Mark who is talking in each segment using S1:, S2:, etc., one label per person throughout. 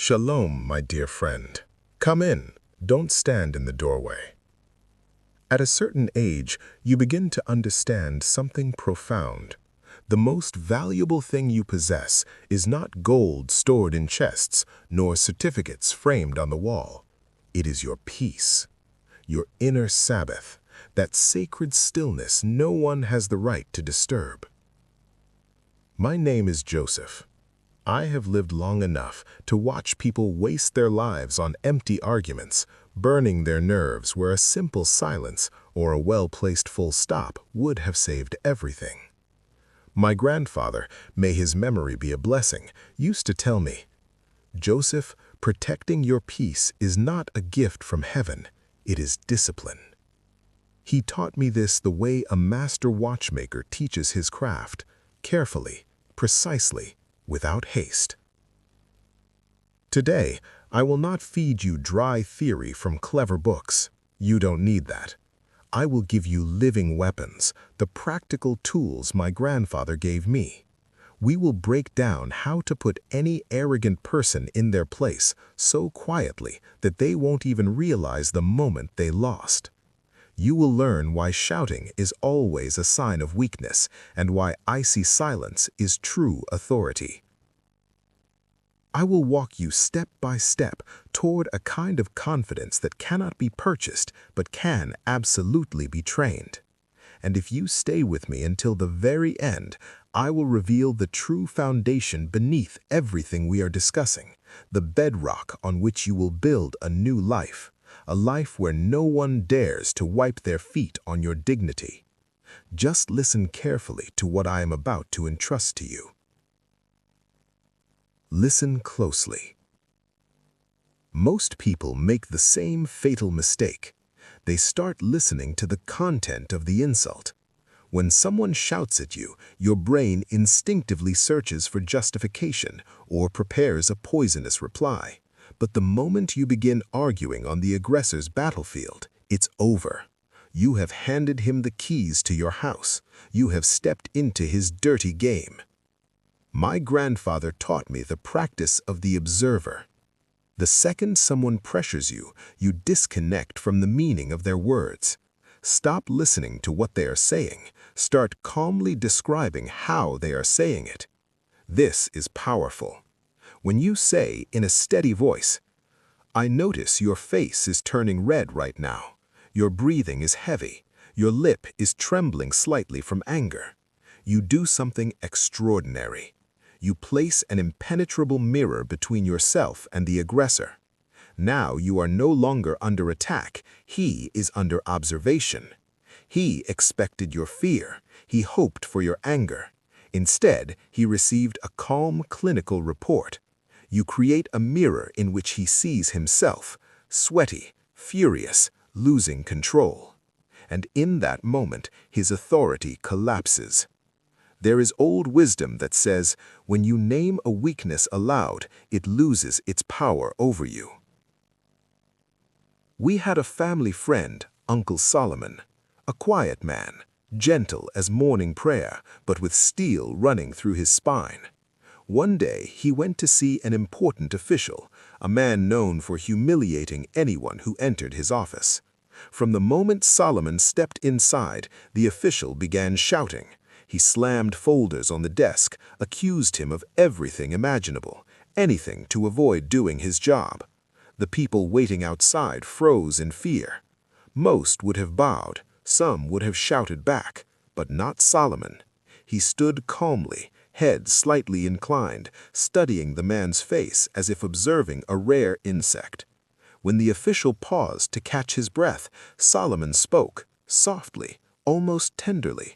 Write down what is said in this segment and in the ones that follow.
S1: Shalom, my dear friend. Come in. Don't stand in the doorway. At a certain age, you begin to understand something profound. The most valuable thing you possess is not gold stored in chests, nor certificates framed on the wall. It is your peace, your inner Sabbath, that sacred stillness no one has the right to disturb. My name is Joseph. I have lived long enough to watch people waste their lives on empty arguments, burning their nerves where a simple silence or a well-placed full stop would have saved everything. My grandfather, may his memory be a blessing, used to tell me, "Joseph, protecting your peace is not a gift from heaven, it is discipline." He taught me this the way a master watchmaker teaches his craft, carefully, precisely, without haste. Today, I will not feed you dry theory from clever books. You don't need that. I will give you living weapons, the practical tools my grandfather gave me. We will break down how to put any arrogant person in their place so quietly that they won't even realize the moment they lost. You will learn why shouting is always a sign of weakness and why icy silence is true authority. I will walk you step by step toward a kind of confidence that cannot be purchased but can absolutely be trained. And if you stay with me until the very end, I will reveal the true foundation beneath everything we are discussing, the bedrock on which you will build a new life. A life where no one dares to wipe their feet on your dignity. Just listen carefully to what I am about to entrust to you. Listen closely. Most people make the same fatal mistake. They start listening to the content of the insult. When someone shouts at you, your brain instinctively searches for justification or prepares a poisonous reply. But the moment you begin arguing on the aggressor's battlefield, it's over. You have handed him the keys to your house. You have stepped into his dirty game. My grandfather taught me the practice of the observer. The second someone pressures you, you disconnect from the meaning of their words. Stop listening to what they are saying. Start calmly describing how they are saying it. This is powerful. When you say in a steady voice, "I notice your face is turning red right now. Your breathing is heavy. Your lip is trembling slightly from anger," you do something extraordinary. You place an impenetrable mirror between yourself and the aggressor. Now you are no longer under attack. He is under observation. He expected your fear. He hoped for your anger. Instead, he received a calm clinical report. You create a mirror in which he sees himself, sweaty, furious, losing control. And in that moment, his authority collapses. There is old wisdom that says, when you name a weakness aloud, it loses its power over you. We had a family friend, Uncle Solomon, a quiet man, gentle as morning prayer, but with steel running through his spine. One day, he went to see an important official, a man known for humiliating anyone who entered his office. From the moment Solomon stepped inside, the official began shouting. He slammed folders on the desk, accused him of everything imaginable, anything to avoid doing his job. The people waiting outside froze in fear. Most would have bowed, some would have shouted back, but not Solomon. He stood calmly, head slightly inclined, studying the man's face as if observing a rare insect. When the official paused to catch his breath, Solomon spoke, softly, almost tenderly.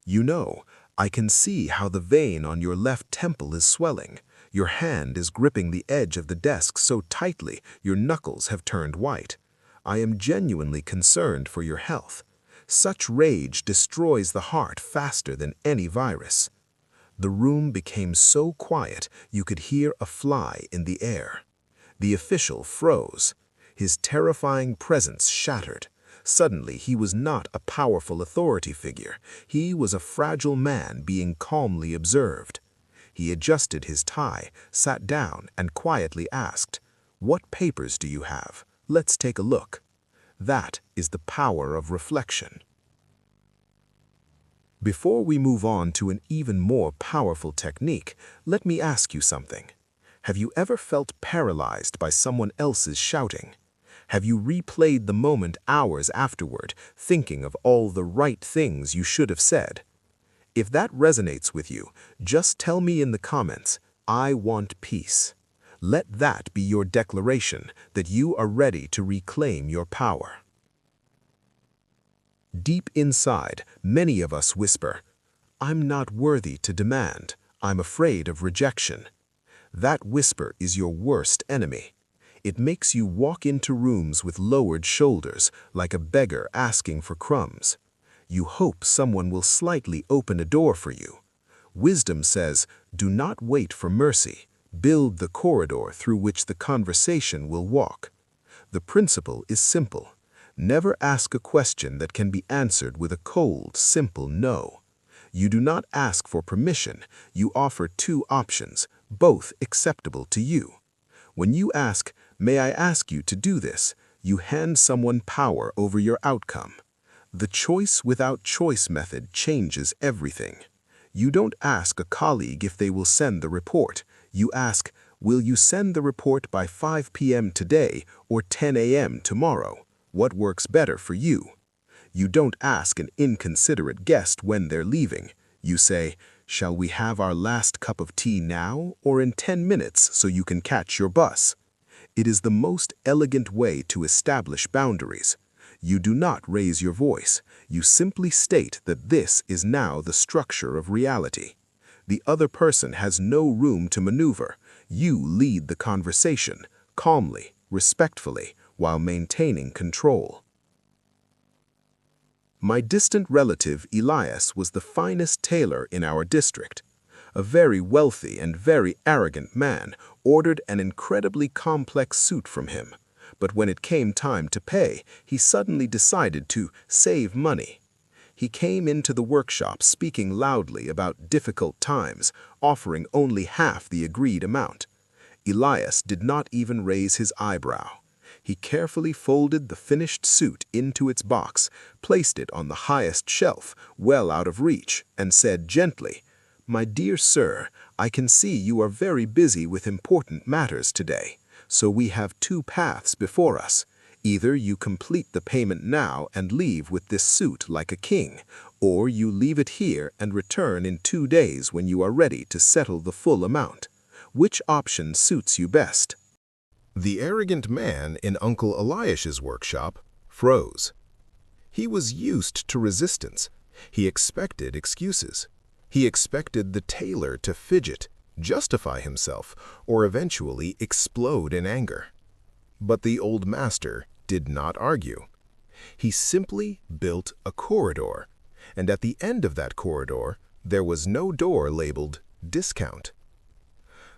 S1: "You know, I can see how the vein on your left temple is swelling. Your hand is gripping the edge of the desk so tightly your knuckles have turned white. I am genuinely concerned for your health. Such rage destroys the heart faster than any virus." The room became so quiet you could hear a fly in the air. The official froze. His terrifying presence shattered. Suddenly, he was not a powerful authority figure. He was a fragile man being calmly observed. He adjusted his tie, sat down, and quietly asked, "What papers do you have? Let's take a look." That is the power of reflection. Before we move on to an even more powerful technique, let me ask you something. Have you ever felt paralyzed by someone else's shouting? Have you replayed the moment hours afterward, thinking of all the right things you should have said? If that resonates with you, just tell me in the comments, "I want peace." Let that be your declaration that you are ready to reclaim your power. Deep inside, many of us whisper, "I'm not worthy to demand. I'm afraid of rejection." That whisper is your worst enemy. It makes you walk into rooms with lowered shoulders, like a beggar asking for crumbs. You hope someone will slightly open a door for you. Wisdom says, do not wait for mercy. Build the corridor through which the conversation will walk. The principle is simple. Never ask a question that can be answered with a cold, simple no. You do not ask for permission, you offer two options, both acceptable to you. When you ask, "May I ask you to do this?" you hand someone power over your outcome. The choice without choice method changes everything. You don't ask a colleague if they will send the report. You ask, "Will you send the report by 5 p.m. today or 10 a.m. tomorrow? What works better for you?" You don't ask an inconsiderate guest when they're leaving. You say, "Shall we have our last cup of tea now or in 10 minutes so you can catch your bus?" It is the most elegant way to establish boundaries. You do not raise your voice. You simply state that this is now the structure of reality. The other person has no room to maneuver. You lead the conversation, calmly, respectfully, while maintaining control. My distant relative Elias was the finest tailor in our district. A very wealthy and very arrogant man ordered an incredibly complex suit from him. But when it came time to pay, he suddenly decided to save money. He came into the workshop speaking loudly about difficult times, offering only half the agreed amount. Elias did not even raise his eyebrow. He carefully folded the finished suit into its box, placed it on the highest shelf, well out of reach, and said gently, "My dear sir, I can see you are very busy with important matters today, so we have two paths before us. Either you complete the payment now and leave with this suit like a king, or you leave it here and return in 2 days when you are ready to settle the full amount. Which option suits you best?" The arrogant man in Uncle Elias's workshop froze. He was used to resistance. He expected excuses. He expected the tailor to fidget, justify himself, or eventually explode in anger. But the old master did not argue. He simply built a corridor, and at the end of that corridor, there was no door labeled discount.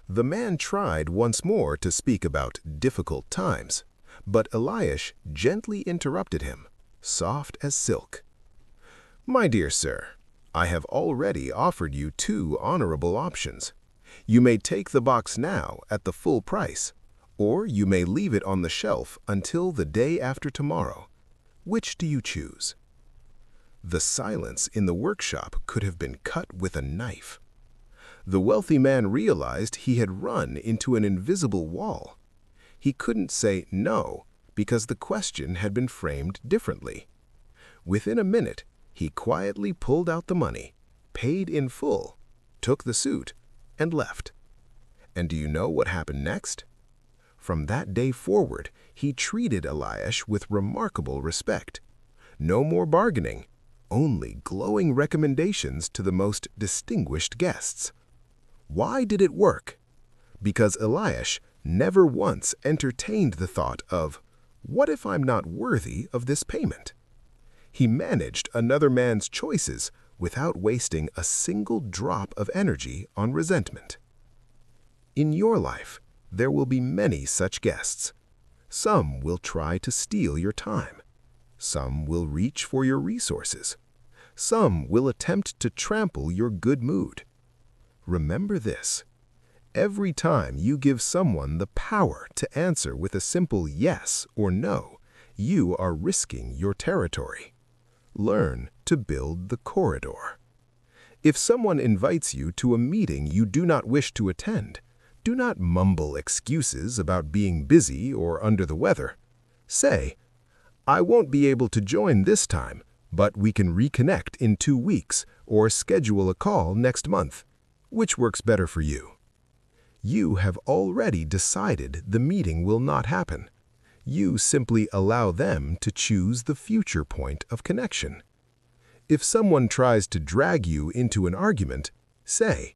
S1: The man tried once more to speak about difficult times, but Elias gently interrupted him, soft as silk. "My dear sir, I have already offered you 2 honorable options. You may take the box now at the full price, or you may leave it on the shelf until the day after tomorrow. Which do you choose?" The silence in the workshop could have been cut with a knife. The wealthy man realized he had run into an invisible wall. He couldn't say no because the question had been framed differently. Within a minute, he quietly pulled out the money, paid in full, took the suit, and left. And do you know what happened next? From that day forward, he treated Elias with remarkable respect. No more bargaining, only glowing recommendations to the most distinguished guests. Why did it work? Because Elias never once entertained the thought of, "What if I'm not worthy of this payment?" He managed another man's choices without wasting a single drop of energy on resentment. In your life, there will be many such guests. Some will try to steal your time. Some will reach for your resources. Some will attempt to trample your good mood. Remember this. Every time you give someone the power to answer with a simple yes or no, you are risking your territory. Learn to build the corridor. If someone invites you to a meeting you do not wish to attend, do not mumble excuses about being busy or under the weather. Say, "I won't be able to join this time, but we can reconnect in 2 weeks or schedule a call next month." Which works better for you? You have already decided the meeting will not happen. You simply allow them to choose the future point of connection. If someone tries to drag you into an argument, say,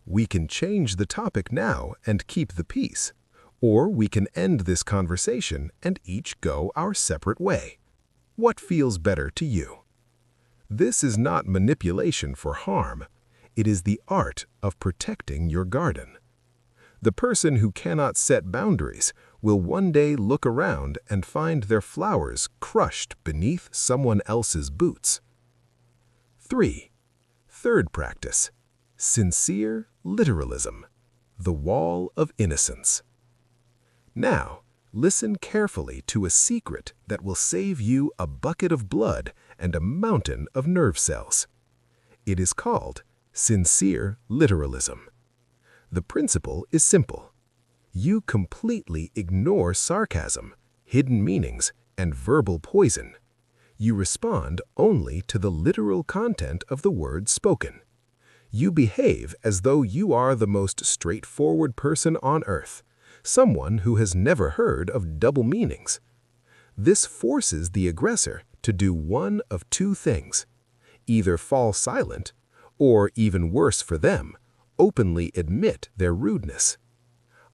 S1: "We can change the topic now and keep the peace, or we can end this conversation and each go our separate way. What feels better to you?" This is not manipulation for harm. It is the art of protecting your garden. The person who cannot set boundaries will one day look around and find their flowers crushed beneath someone else's boots. 3. Third practice. Sincere literalism. The wall of innocence. Now, listen carefully to a secret that will save you a bucket of blood and a mountain of nerve cells. It is called sincere literalism. The principle is simple. You completely ignore sarcasm, hidden meanings, and verbal poison. You respond only to the literal content of the words spoken. You behave as though you are the most straightforward person on earth, someone who has never heard of double meanings. This forces the aggressor to do one of 2 things: either fall silent, or even worse for them, openly admit their rudeness.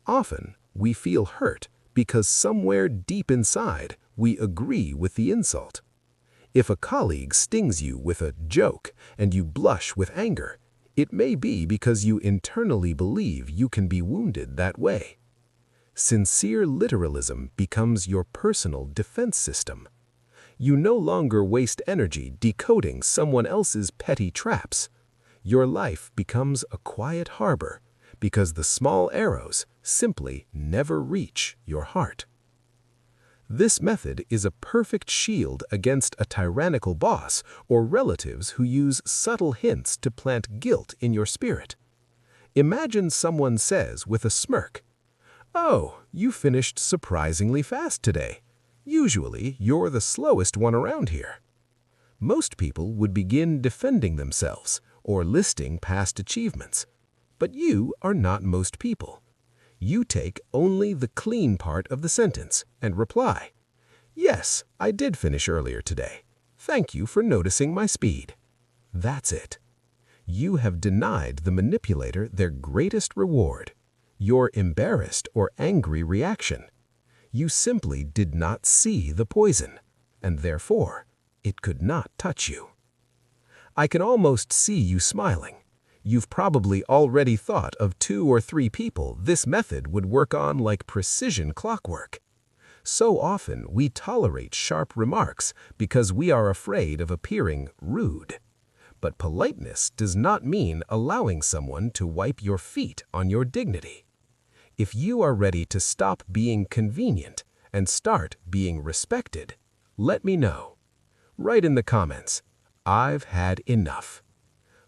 S1: Often, we feel hurt because somewhere deep inside, we agree with the insult. If a colleague stings you with a joke and you blush with anger, it may be because you internally believe you can be wounded that way. Sincere literalism becomes your personal defense system. You no longer waste energy decoding someone else's petty traps. Your life becomes a quiet harbor because the small arrows simply never reach your heart. This method is a perfect shield against a tyrannical boss or relatives who use subtle hints to plant guilt in your spirit. Imagine someone says with a smirk, "Oh, you finished surprisingly fast today. Usually, you're the slowest one around here." Most people would begin defending themselves or listing past achievements. But you are not most people. You take only the clean part of the sentence and reply, "Yes, I did finish earlier today. Thank you for noticing my speed." That's it. You have denied the manipulator their greatest reward, your embarrassed or angry reaction. You simply did not see the poison, and therefore, it could not touch you. I can almost see you smiling. You've probably already thought of 2 or 3 people this method would work on like precision clockwork. So often we tolerate sharp remarks because we are afraid of appearing rude. But politeness does not mean allowing someone to wipe your feet on your dignity. If you are ready to stop being convenient and start being respected, let me know. Write in the comments, "I've had enough."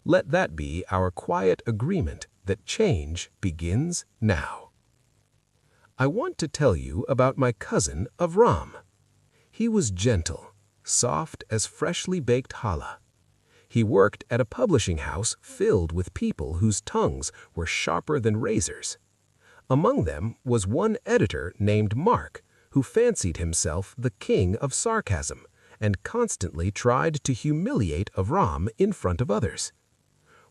S1: Let that be our quiet agreement that change begins now. I want to tell you about my cousin Avram. He was gentle, soft as freshly baked challah. He worked at a publishing house filled with people whose tongues were sharper than razors. Among them was one editor named Mark, who fancied himself the king of sarcasm and constantly tried to humiliate Avram in front of others.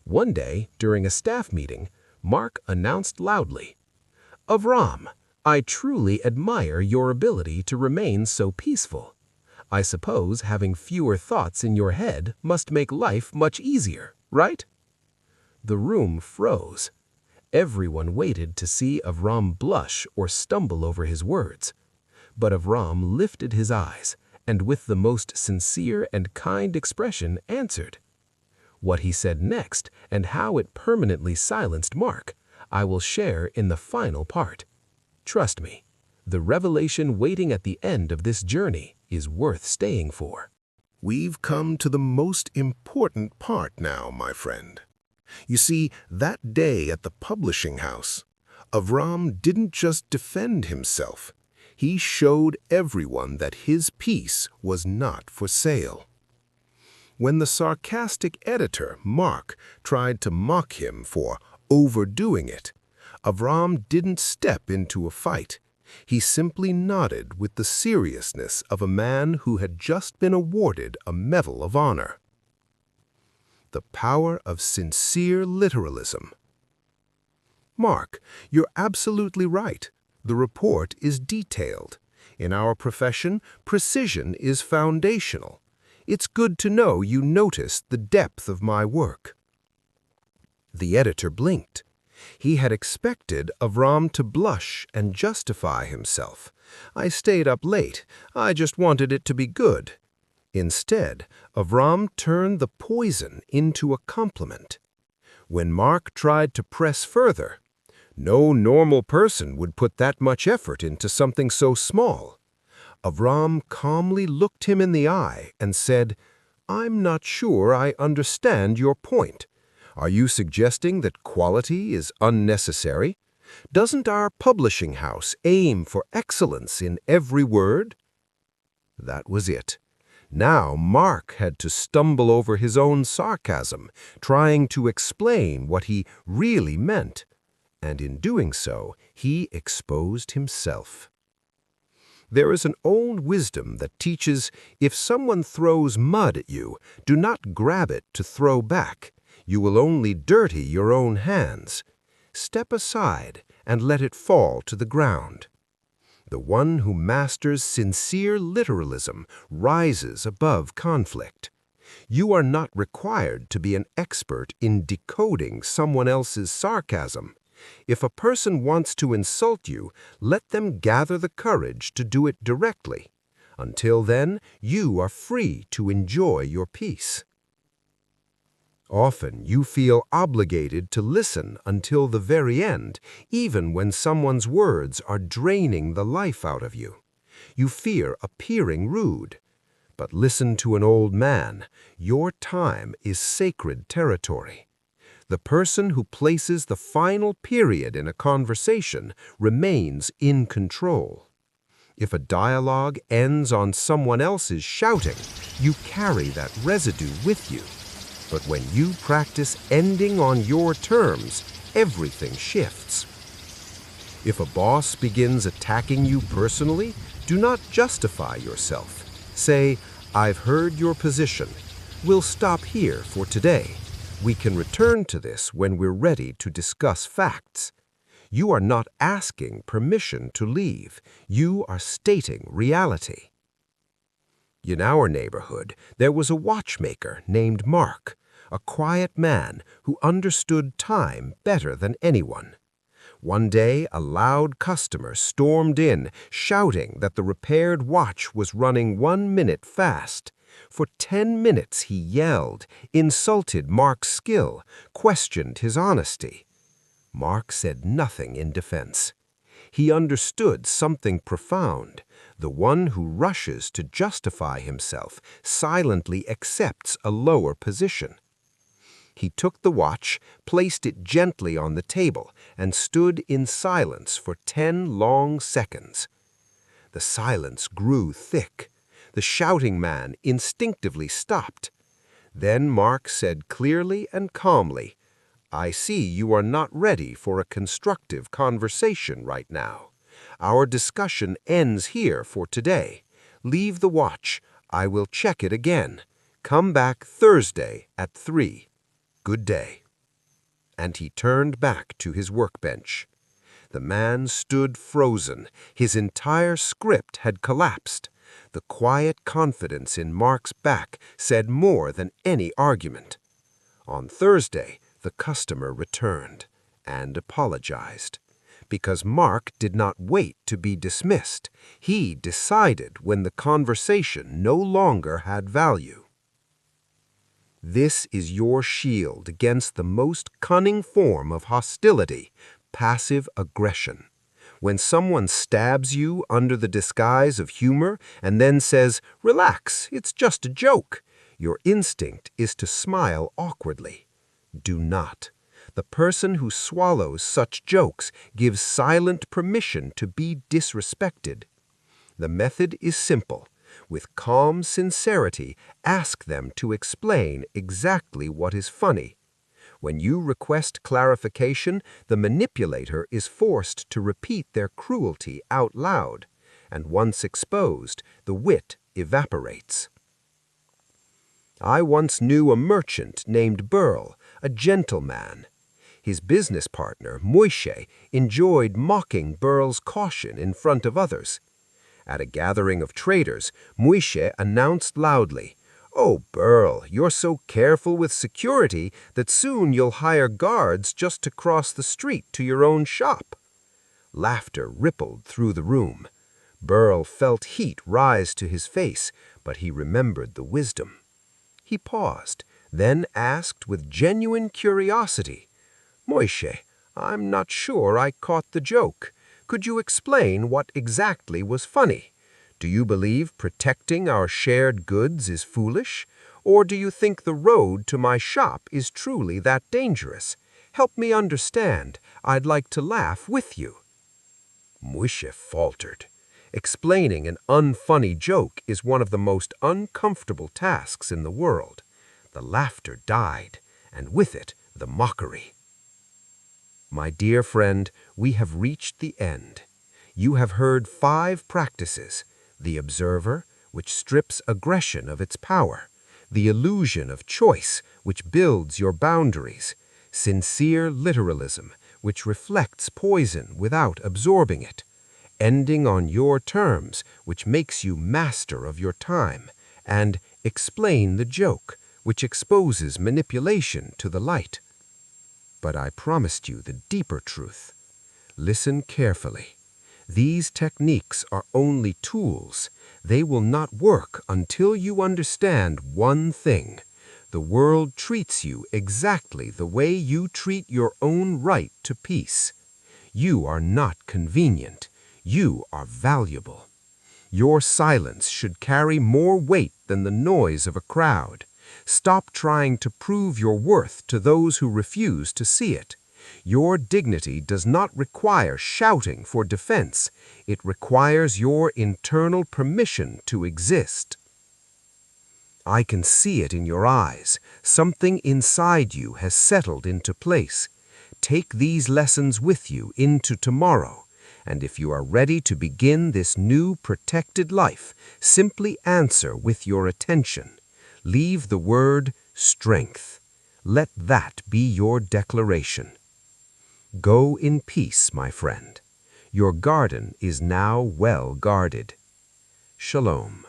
S1: One day, during a staff meeting, Mark announced loudly, "Avram, I truly admire your ability to remain so peaceful. I suppose having fewer thoughts in your head must make life much easier, right?" The room froze. Everyone waited to see Avram blush or stumble over his words. But Avram lifted his eyes and with the most sincere and kind expression answered,
S2: What he said next and how it permanently silenced Mark, I will share in the final part. Trust me, the revelation waiting at the end of this journey is worth staying for.
S1: We've come to the most important part now, my friend. You see, that day at the publishing house, Avram didn't just defend himself. He showed everyone that his piece was not for sale. When the sarcastic editor, Mark, tried to mock him for overdoing it, Avram didn't step into a fight. He simply nodded with the seriousness of a man who had just been awarded a Medal of Honor. The power of sincere literalism. Mark, you're absolutely right. The report is detailed. In our profession, precision is foundational. It's good to know you noticed the depth of my work. The editor blinked. He had expected Avram to blush and justify himself. I stayed up late. I just wanted it to be good. Instead, Avram turned the poison into a compliment. When Mark tried to press further, no normal person would put that much effort into something so small. Avram calmly looked him in the eye and said, "I'm not sure I understand your point. Are you suggesting that quality is unnecessary? Doesn't our publishing house aim for excellence in every word?" That was it. Now Mark had to stumble over his own sarcasm, trying to explain what he really meant. And in doing so, he exposed himself. There is an old wisdom that teaches if someone throws mud at you, do not grab it to throw back. You will only dirty your own hands. Step aside and let it fall to the ground. The one who masters sincere literalism rises above conflict. You are not required to be an expert in decoding someone else's sarcasm. If a person wants to insult you, let them gather the courage to do it directly. Until then, you are free to enjoy your peace. Often you feel obligated to listen until the very end, even when someone's words are draining the life out of you. You fear appearing rude. But listen to an old man. Your time is sacred territory. The person who places the final period in a conversation remains in control. If a dialogue ends on someone else's shouting, you carry that residue with you. But when you practice ending on your terms, everything shifts. If a boss begins attacking you personally, do not justify yourself. Say, "I've heard your position. We'll stop here for today. We can return to this when we're ready to discuss facts." You are not asking permission to leave. You are stating reality. In our neighborhood, there was a watchmaker named Mark, a quiet man who understood time better than anyone. One day, a loud customer stormed in, shouting that the repaired watch was running 1 minute fast. For 10 minutes he yelled, insulted Mark's skill, questioned his honesty. Mark said nothing in defense. He understood something profound. The one who rushes to justify himself silently accepts a lower position. He took the watch, placed it gently on the table, and stood in silence for 10 long seconds. The silence grew thick. The shouting man instinctively stopped. Then Mark said clearly and calmly, "I see you are not ready for a constructive conversation right now. Our discussion ends here for today. Leave the watch. I will check it again. Come back Thursday at 3. Good day." And he turned back to his workbench. The man stood frozen. His entire script had collapsed. The quiet confidence in Mark's back said more than any argument. On Thursday, the customer returned and apologized. Because Mark did not wait to be dismissed. He decided when the conversation no longer had value.
S3: This is your shield against the most cunning form of hostility, passive aggression. When someone stabs you under the disguise of humor and then says, "Relax, it's just a joke," your instinct is to smile awkwardly. Do not. The person who swallows such jokes gives silent permission to be disrespected. The method is simple. With calm sincerity, ask them to explain exactly what is funny. When you request clarification, the manipulator is forced to repeat their cruelty out loud, and once exposed, the wit evaporates. I once knew a merchant named Burl, a gentleman. His business partner, Moishe, enjoyed mocking Burl's caution in front of others. At a gathering of traders, Moishe announced loudly, "Oh, Burl, you're so careful with security that soon you'll hire guards just to cross the street to your own shop." Laughter rippled through the room. Burl felt heat rise to his face, but he remembered the wisdom. He paused, then asked with genuine curiosity, "Moishe, I'm not sure I caught the joke. Could you explain what exactly was funny? Do you believe protecting our shared goods is foolish? Or do you think the road to my shop is truly that dangerous? Help me understand. I'd like to laugh with you." Moishe faltered. Explaining an unfunny joke is one of the most uncomfortable tasks in the world. The laughter died, and with it, the mockery. My dear friend, we have reached the end. You have heard 5 practices: the observer, which strips aggression of its power; the illusion of choice, which builds your boundaries; sincere literalism, which reflects poison without absorbing it; ending on your terms, which makes you master of your time; and explain the joke, which exposes manipulation to the light. But I promised you the deeper truth. Listen carefully. These techniques are only tools. They will not work until you understand one thing. The world treats you exactly the way you treat your own right to peace. You are not convenient. You are valuable. Your silence should carry more weight than the noise of a crowd. Stop trying to prove your worth to those who refuse to see it. Your dignity does not require shouting for defense. It requires your internal permission to exist. I can see it in your eyes. Something inside you has settled into place. Take these lessons with you into tomorrow. And if you are ready to begin this new protected life, simply answer with your attention. Leave the word strength. Let that be your declaration. Go in peace, my friend. Your garden is now well guarded. Shalom.